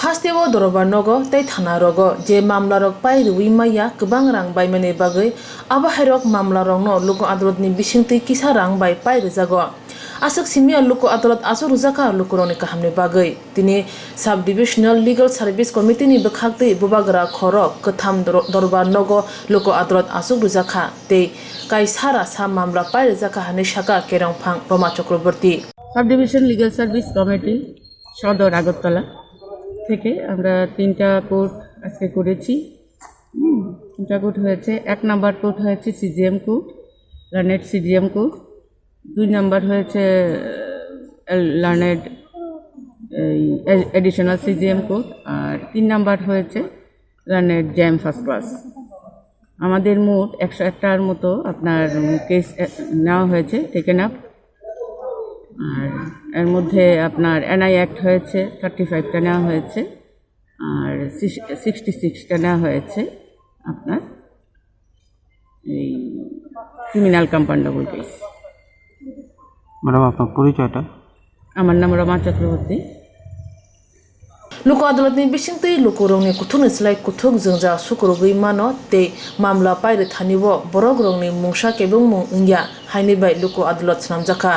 Hasteo Dorbar nogo tei thana rogo je mamla rok pai rui maya kebang rang bai mane bagai aba herok mamla rok no Lok Adalotni bisingtwi kisa rang bai pai rejago asuk simia Lok Adalat asuk rwjakha lukuroni kahamni bagai tini sub divisional legal service committee ni bekhakti bubagra khorok katham Dorbar nogo Lok Adalat asuk rwjakha tei kaisara sa mamla pai rwjakha hani sakha Kerongphang Roma Chakraboty sub division legal service committee সদর আগরতলা থেকে আমরা 3টা court আজকে করেছি। 3টা court হয়েছে। 1 number court হয়েছে CGM court, learned CGM court. 2 number হয়েছে লার্নেড এডিশনাল সিজিএম কোর্ট, আর 3 নাম্বার হয়েছে লার্নেড জ্যাম ফার্স্ট ক্লাস। আমাদের মোট 101টার মতো আপনার কেস নেওয়া হয়েছে, টেকেন আপ। আর এর মধ্যে আপনার এনআই অ্যাক্ট হয়েছে 35টা নেওয়া হয়েছে, আর 66টা নেওয়া হয়েছে আপনার এই ক্রিমিনাল কম্পাউন্ডেবল কেস। ম্যাডাম আপনার পরিচয়টা? আমার নাম Rama Chakraborty. Lok Adalotni bisingtwi lukurongni kuthukni slai kuthuk jungja sukurugui mano tei mamla paire thanibo borok rongni mungsa kebung mung ingya haini bai Lok Adalat swnamjakha।